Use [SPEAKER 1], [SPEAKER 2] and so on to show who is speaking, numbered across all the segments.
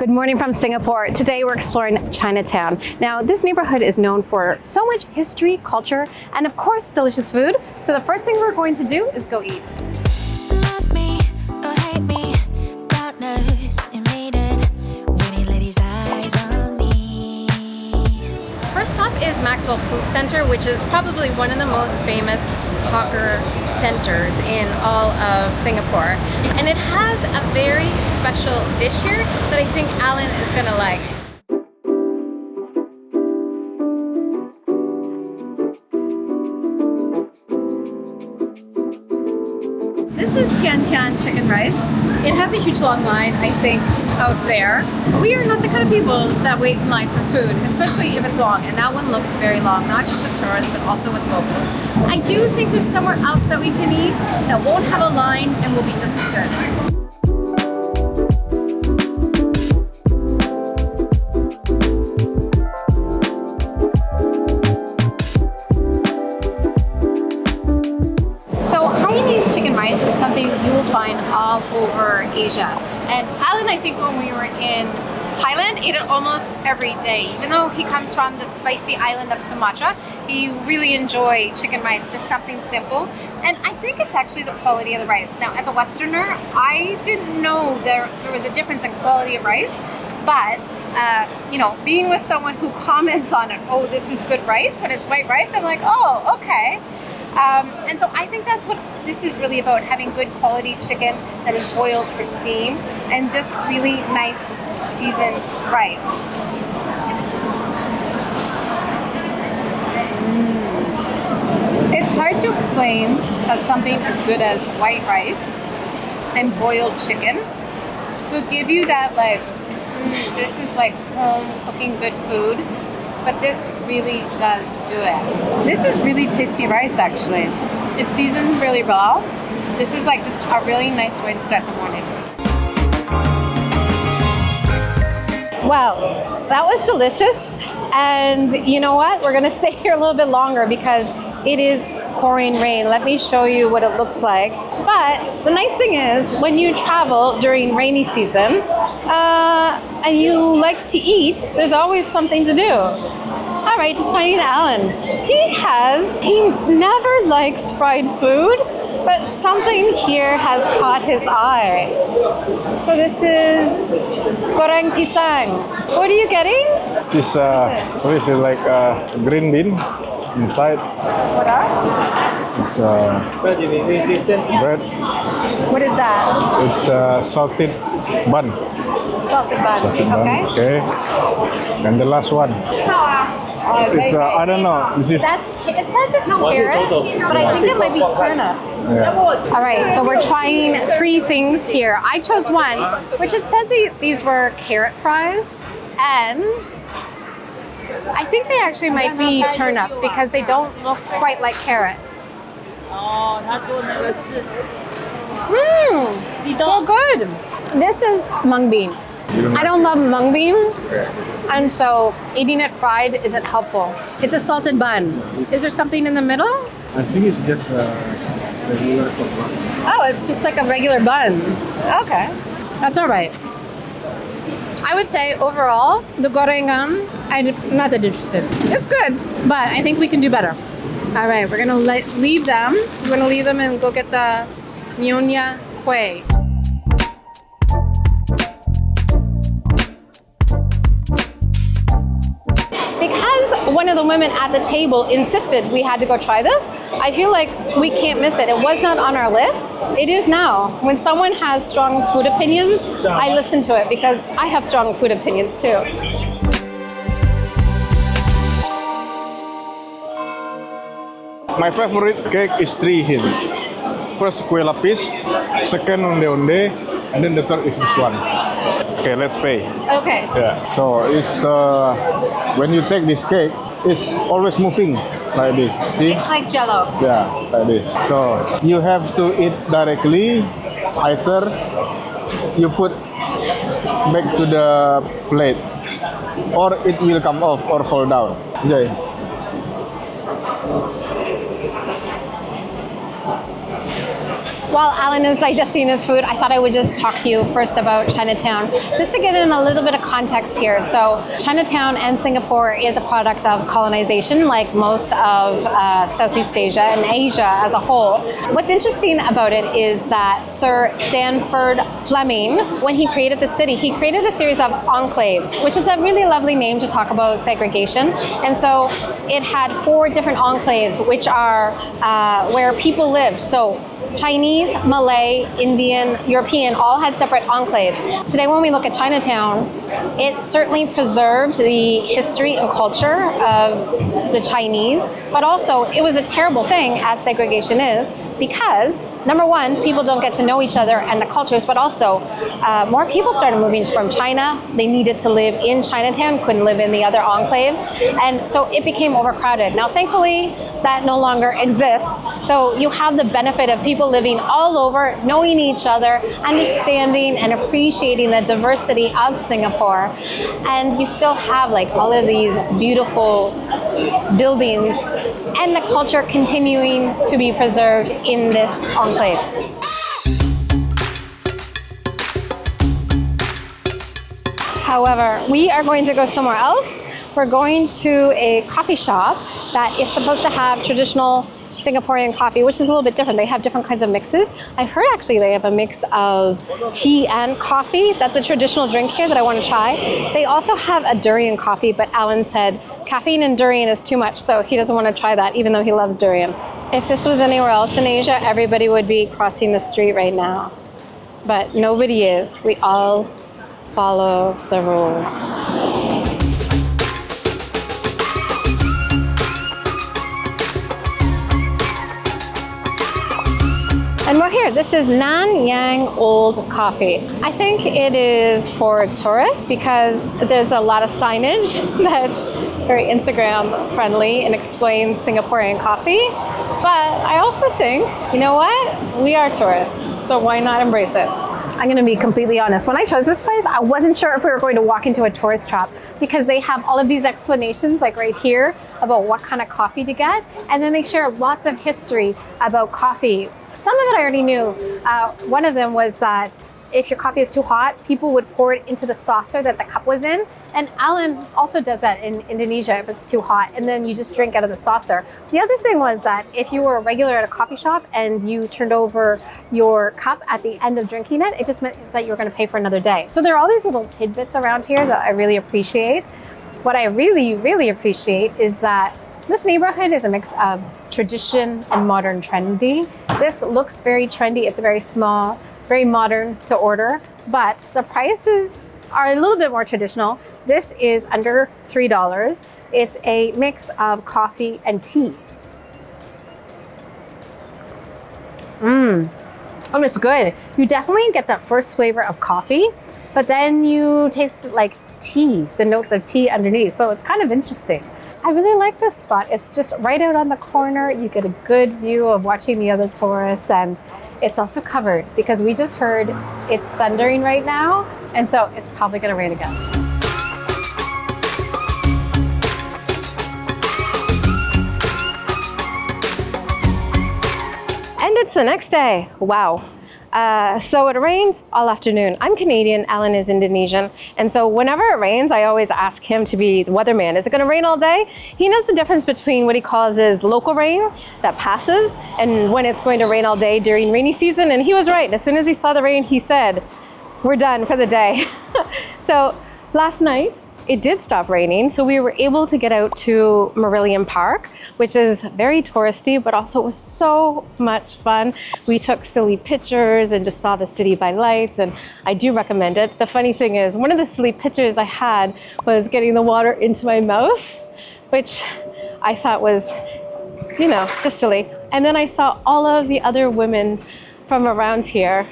[SPEAKER 1] Good morning from Singapore. Today we're exploring Chinatown. Now, this neighborhood is known for so much history, culture, and of course, delicious food. So the first thing we're going to do is go eat.
[SPEAKER 2] Love me or hate me, God knows you made it when he let his eyes on me.
[SPEAKER 1] First stop is Maxwell Food Centre, which is probably one of the most famous hawker centers in all of Singapore. And it has a very special dish here that I think Alan is gonna like. This is Tian chicken rice. It has a huge long line, I think, out there. We are not the kind of people that wait in line for food, especially if it's long. And that one looks very long, not just with tourists, but also with locals. I do think there's somewhere else that we can eat that won't have a line and will be just as good. Hainanese chicken rice is something you will find all over Asia. And Alan, I think when we were in Thailand, ate it almost every day. Even though he comes from the spicy island of Sumatra, he really enjoyed chicken rice, just something simple. And I think it's actually the quality of the rice. Now, as a Westerner, I didn't know there was a difference in quality of rice. But, you know, being with someone who comments on it, oh, this is good rice, when it's white rice, I'm like, oh, okay. And so I think that's what this is really about, having good quality chicken that is boiled or steamed and just really nice seasoned rice. It's hard to explain how something as good as white rice and boiled chicken will give you that like, this is like home cooking good food. But this really does do it. This is really tasty rice, actually. It's seasoned really well. This is like just a really nice way to start the morning. Wow, that was delicious. And you know what? We're gonna stay here a little bit longer because it is pouring rain. Let me show you what it looks like. But the nice thing is when you travel during rainy season and you like to eat, there's always something to do. All right, just finding Alan. He never likes fried food, but something here has caught his eye. So this is goreng pisang. What are you getting?
[SPEAKER 3] This is like green bean inside.
[SPEAKER 1] What else?
[SPEAKER 3] It's bread.
[SPEAKER 1] What is that?
[SPEAKER 3] It's salted bun.
[SPEAKER 1] Salted bun.
[SPEAKER 3] Salted bun.
[SPEAKER 1] Okay.
[SPEAKER 3] Okay. And the last one. It's I don't know. This is.
[SPEAKER 1] It says it's carrot, but I think it might be turnip.
[SPEAKER 3] Yeah.
[SPEAKER 1] All right, so we're trying 3 things here. I chose one, which it said these were carrot fries, and I think they actually might be turnip because they don't look quite like carrot. Well, good. This is mung bean. I don't love mung bean, and so eating it fried isn't helpful. It's a salted bun. Is there something in the middle?
[SPEAKER 3] I think it's just regular bun.
[SPEAKER 1] Oh, it's just like a regular bun. Okay, that's all right. I would say overall, the gorengan, I'm not that interested. It's good, but I think we can do better. All right, we're gonna leave them. We're gonna leave them and go get the Nyonya Kueh. Because one of the women at the table insisted we had to go try this, I feel like we can't miss it. It was not on our list. It is now. When someone has strong food opinions, I listen to it because I have strong food opinions too.
[SPEAKER 3] My favorite cake is 3 here. First kue lapis, second onde-onde, and then the third is this one. Okay, let's pay.
[SPEAKER 1] Okay.
[SPEAKER 3] Yeah. So it's when you take this cake, it's always moving like this. See?
[SPEAKER 1] It's like Jello.
[SPEAKER 3] Yeah, like this. So you have to eat directly. Either you put back to the plate, or it will come off or fall down. Enjoy.
[SPEAKER 1] while Alan is digesting his food, I thought I would just talk to you first about Chinatown, just to get in a little bit of context here. So Chinatown and Singapore is a product of colonization, like most of Southeast Asia and Asia as a whole. What's interesting about it is that Sir Stanford Fleming, when he created the city, he created a series of enclaves, which is a really lovely name to talk about segregation. And so it had 4 different enclaves, which are where people lived. So Chinese, Malay, Indian, European all had separate enclaves. Today when we look at Chinatown, it certainly preserved the history and culture of the Chinese, but also it was a terrible thing, as segregation is, because number one, people don't get to know each other and the cultures, but also more people started moving from China. They needed to live in Chinatown, couldn't live in the other enclaves, and so it became overcrowded. Now thankfully that no longer exists, so you have the benefit of people living all over, knowing each other, understanding and appreciating the diversity of Singapore, and you still have like all of these beautiful buildings and the culture continuing to be preserved in this enclave. However, we are going to go somewhere else. We're going to a coffee shop that is supposed to have traditional Singaporean coffee, which is a little bit different. They have different kinds of mixes. I heard actually they have a mix of tea and coffee. That's a traditional drink here that I want to try. They also have a durian coffee, but Alan said caffeine and durian is too much, so he doesn't want to try that, even though he loves durian. If this was anywhere else in Asia, everybody would be crossing the street right now. But nobody is. We all follow the rules. And we're here. This is Nanyang Old Coffee. I think it is for tourists because there's a lot of signage that's very Instagram friendly and explains Singaporean coffee. But I also think, you know what? We are tourists, so why not embrace it? I'm going to be completely honest. When I chose this place, I wasn't sure if we were going to walk into a tourist trap because they have all of these explanations, like right here, about what kind of coffee to get. And then they share lots of history about coffee. Some of it I already knew. One of them was that if your coffee is too hot, people would pour it into the saucer that the cup was in. And Alan also does that in Indonesia if it's too hot, and then you just drink out of the saucer. The other thing was that if you were a regular at a coffee shop and you turned over your cup at the end of drinking it, it just meant that you were going to pay for another day. So there are all these little tidbits around here that I really appreciate. What I really, really appreciate is that this neighborhood is a mix of tradition and modern trendy. This looks very trendy. It's very small, very modern to order, but the prices are a little bit more traditional. This is under $3. It's a mix of coffee and tea. And it's good. You definitely get that first flavor of coffee, but then you taste like tea, the notes of tea underneath. So it's kind of interesting. I really like this spot. It's just right out on the corner. You get a good view of watching the other tourists, and it's also covered because we just heard it's thundering right now, and so it's probably gonna rain again. And it's the next day. Wow. So it rained all afternoon. I'm Canadian, Alan is Indonesian, and so whenever it rains, I always ask him to be the weatherman. Is it gonna rain all day? He knows the difference between what he calls his local rain that passes and when it's going to rain all day during rainy season, and he was right. As soon as he saw the rain, he said, we're done for the day. So last night, it did stop raining, so we were able to get out to Michelin Park, which is very touristy, but also it was so much fun. We took silly pictures and just saw the city by lights, and I do recommend it. The funny thing is, one of the silly pictures I had was getting the water into my mouth, which I thought was, you know, just silly. And then I saw all of the other women from around here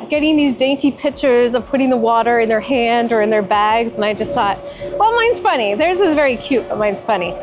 [SPEAKER 1] getting these dainty pictures of putting the water in their hand or in their bags, and I just thought, well, mine's funny. Theirs is very cute, but mine's funny.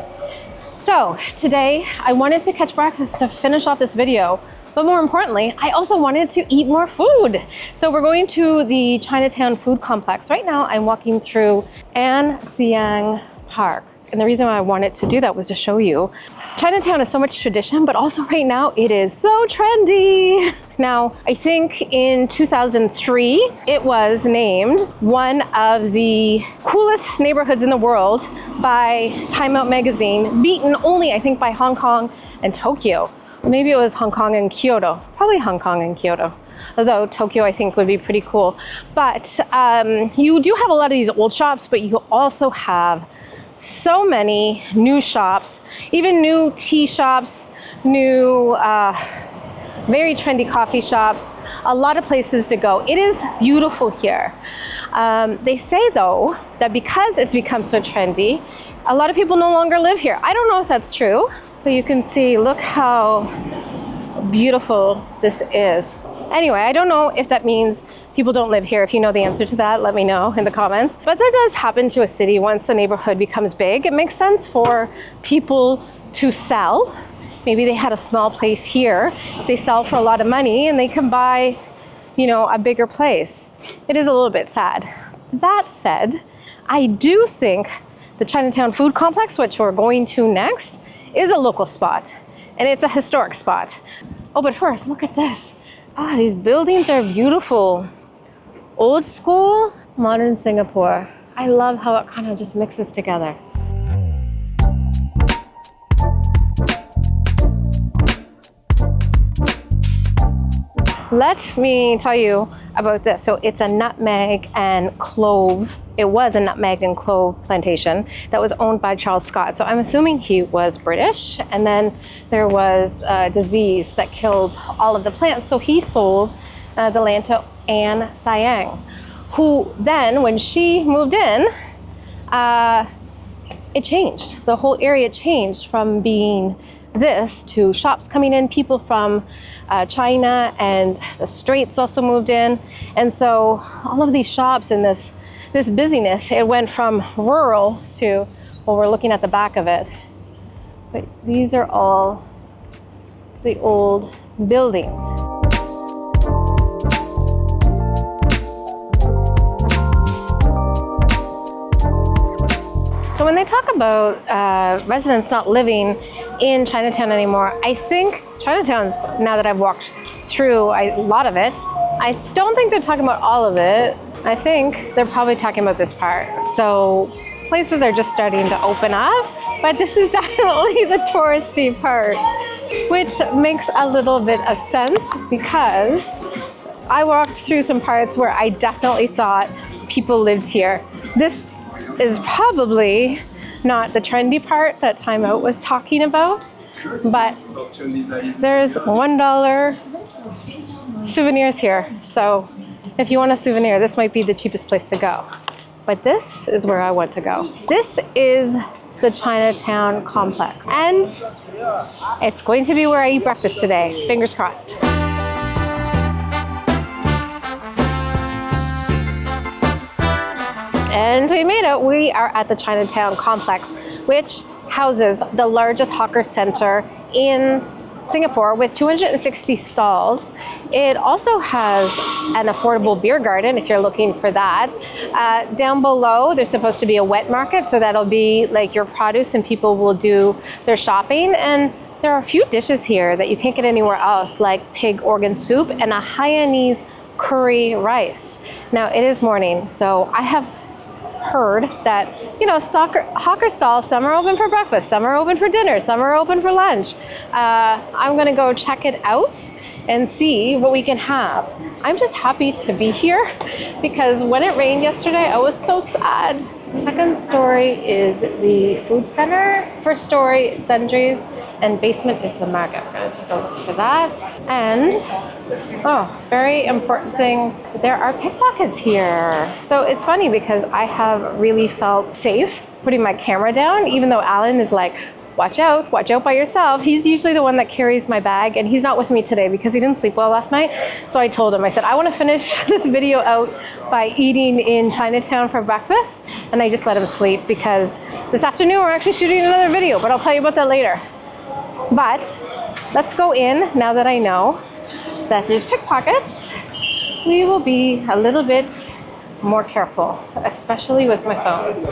[SPEAKER 1] So today I wanted to catch breakfast to finish off this video, but more importantly, I also wanted to eat more food. So we're going to the Chinatown Food Complex. Right now I'm walking through Anh Siang Park. And the reason why I wanted to do that was to show you Chinatown is so much tradition, but also right now it is so trendy. Now, I think in 2003, it was named one of the coolest neighborhoods in the world by Time Out magazine, beaten only, I think, by Hong Kong and Tokyo. Maybe it was Hong Kong and Kyoto, probably Hong Kong and Kyoto. Although Tokyo, I think, would be pretty cool. But you do have a lot of these old shops, but you also have so many new shops, even new tea shops, new very trendy coffee shops, a lot of places to go. It is beautiful here. They say though that because it's become so trendy, a lot of people no longer live here. I don't know if that's true, but you can see, look how beautiful this is. Anyway, I don't know if that means people don't live here. If you know the answer to that, let me know in the comments. But that does happen to a city once a neighborhood becomes big. It makes sense for people to sell. Maybe they had a small place here. They sell for a lot of money and they can buy, you know, a bigger place. It is a little bit sad. That said, I do think the Chinatown Food Complex, which we're going to next, is a local spot. And it's a historic spot. Oh, but first, look at this. Ah, these buildings are beautiful. Old school, modern Singapore. I love how it kind of just mixes together. Let me tell you about this. So it's a nutmeg and clove. It was a nutmeg and clove plantation that was owned by Charles Scott. So I'm assuming he was British. And then there was a disease that killed all of the plants. So he sold the land to Anh Siang, who then, when she moved in, it changed. The whole area changed from being this to shops coming in, people from China and the Straits also moved in. And so all of these shops and this busyness, it went from rural to, well, we're looking at the back of it. But these are all the old buildings. So when they talk about residents not living in Chinatown anymore, I think Chinatown's, now that I've walked through a lot of it, I don't think they're talking about all of it. I think they're probably talking about this part. So places are just starting to open up, but this is definitely the touristy part, which makes a little bit of sense because I walked through some parts where I definitely thought people lived here. This is probably not the trendy part that Time Out was talking about, but there's $1 souvenirs here. So if you want a souvenir, this might be the cheapest place to go. But this is where I want to go. This is the Chinatown Complex, and it's going to be where I eat breakfast today. Fingers crossed. And we made it. We are at the Chinatown Complex, which houses the largest hawker center in Singapore with 260 stalls. It also has an affordable beer garden if you're looking for that. Down below, there's supposed to be a wet market, so that'll be like your produce and people will do their shopping. And there are a few dishes here that you can't get anywhere else, like pig organ soup and a Hainanese curry rice. Now it is morning, so I have heard that, you know, hawker stalls, some are open for breakfast, some are open for dinner, some are open for lunch. I'm gonna go check it out and see what we can have. I'm just happy to be here because when it rained yesterday, I was so sad. Second story is the food center. First story, sundries, and basement is the market. I'm gonna take a look for that. And, oh, very important thing, there are pickpockets here. So it's funny because I have really felt safe putting my camera down, even though Alan is like, watch out by yourself. He's usually the one that carries my bag, and he's not with me today because he didn't sleep well last night. So I told him, I said, I want to finish this video out by eating in Chinatown for breakfast, and I just let him sleep because this afternoon we're actually shooting another video, but I'll tell you about that later. But let's go in now that I know that there's pickpockets. We will be a little bit more careful, especially with my phone.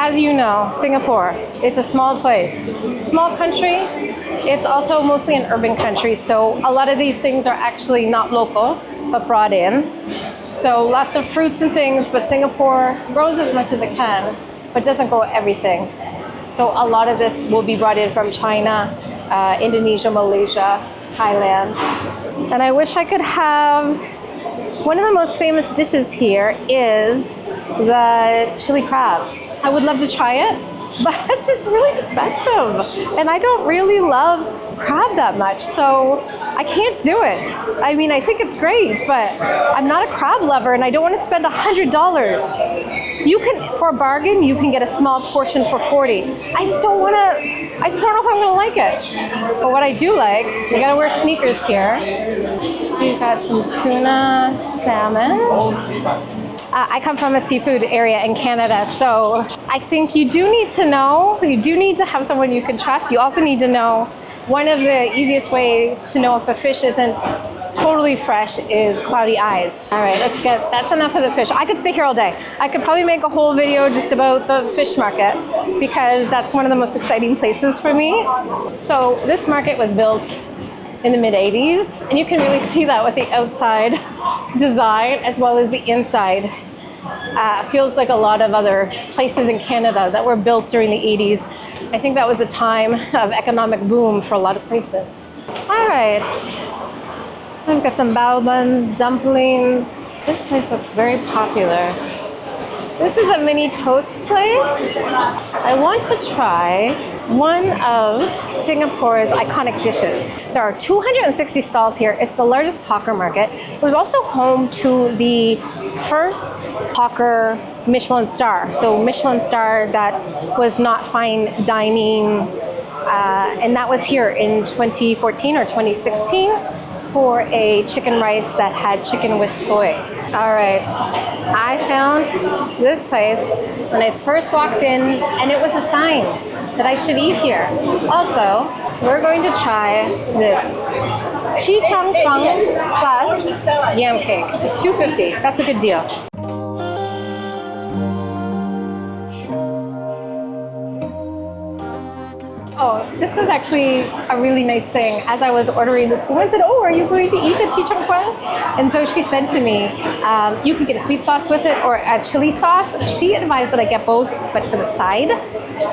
[SPEAKER 1] as you know, Singapore, it's a small place, small country. It's also mostly an urban country, so a lot of these things are actually not local, but brought in. So lots of fruits and things, but Singapore grows as much as it can, but doesn't grow everything. So a lot of this will be brought in from China, Indonesia, Malaysia, Thailand. And I wish I could have, one of the most famous dishes here is the chili crab. I would love to try it, but it's really expensive. And I don't really love crab that much, so I can't do it. I mean, I think it's great, but I'm not a crab lover and I don't want to spend $100. You can, for a bargain, you can get a small portion for 40. I just don't know if I'm gonna like it. But what I do like, you gotta wear sneakers here. We've got some tuna, salmon. I come from a seafood area in Canada, so I think you do need to have someone you can trust. You also need to know, one of the easiest ways to know if a fish isn't totally fresh is cloudy eyes. All right, that's enough of the fish. I could stay here all day. I could probably make a whole video just about the fish market because that's one of the most exciting places for me. So this market was built in the mid-80s, and you can really see that with the outside design as well as the inside. Feels like a lot of other places in Canada that were built during the 80s. I think that was the time of economic boom for a lot of places. All right, I've got some bao buns, dumplings. This place looks very popular. This is a mini toast place. I want to try one of Singapore's iconic dishes. There are 260 stalls here. It's the largest hawker market. It was also home to the first hawker Michelin star. So Michelin star that was not fine dining, and that was here in 2014 or 2016 for a chicken rice that had chicken with soy. All right, I found this place when I first walked in, and it was a sign that I should eat here. Also, we're going to try this Chee Cheong Fun plus yam cake, $2.50. That's a good deal. Oh, this was actually a really nice thing. As I was ordering this, woman said, "Oh, are you going to eat the Chee Cheong Fun?" And so she said to me, "You can get a sweet sauce with it or a chili sauce." She advised that I get both, but to the side.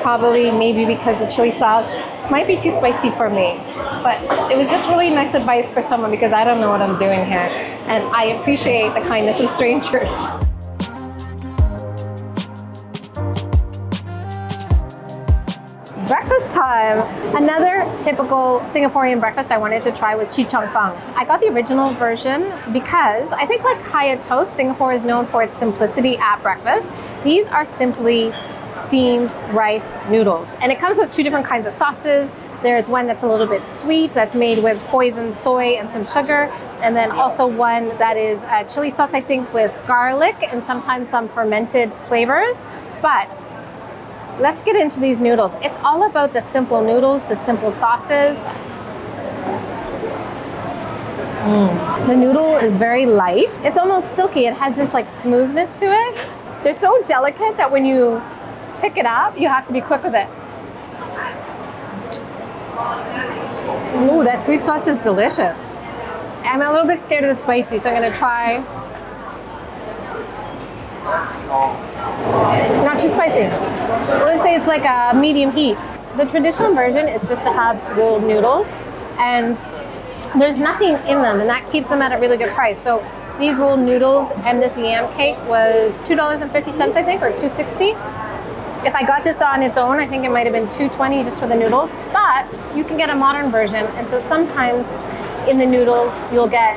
[SPEAKER 1] Probably maybe because the chili sauce might be too spicy for me. But it was just really nice advice for someone because I don't know what I'm doing here. And I appreciate the kindness of strangers. Breakfast time. Another typical Singaporean breakfast I wanted to try was Chee Cheong Fun. I got the original version because I think, like Kaya Toast, Singapore is known for its simplicity at breakfast. These are simply steamed rice noodles, and it comes with two different kinds of sauces. There's one that's a little bit sweet, that's made with poisoned soy and some sugar, and then also one that is a chili sauce, I think, with garlic and sometimes some fermented flavors. But let's get into these noodles. It's all about the simple noodles, the simple sauces. The noodle is very light. It's almost silky. It has this like smoothness to it. They're so delicate that when you pick it up, you have to be quick with it. Ooh, that sweet sauce is delicious. I'm a little bit scared of the spicy, so I'm gonna try. Not too spicy. Let's say it's like a medium heat. The traditional version is just to have rolled noodles, and there's nothing in them, and that keeps them at a really good price. So these rolled noodles and this yam cake was $2.50, I think, or $2.60. If I got this on its own, I think it might have been $2.20 just for the noodles, but you can get a modern version. And so sometimes in the noodles, you'll get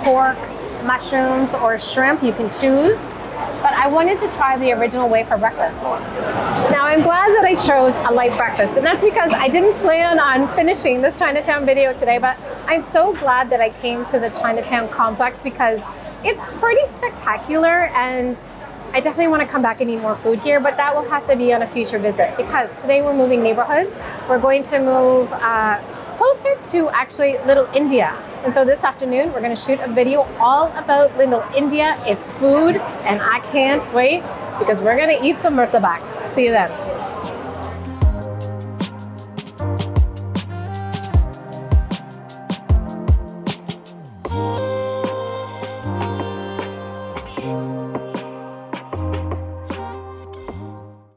[SPEAKER 1] pork, mushrooms, or shrimp. You can choose. But I wanted to try the original way for breakfast. Now I'm glad that I chose a light breakfast, and that's because I didn't plan on finishing this Chinatown video today, but I'm so glad that I came to the Chinatown Complex because it's pretty spectacular, and I definitely want to come back and eat more food here, but that will have to be on a future visit because today we're moving neighborhoods. We're going to move closer to actually Little India. And so this afternoon, we're gonna shoot a video all about Little India, its food, and I can't wait. because we're gonna eat some murtabak. See you then.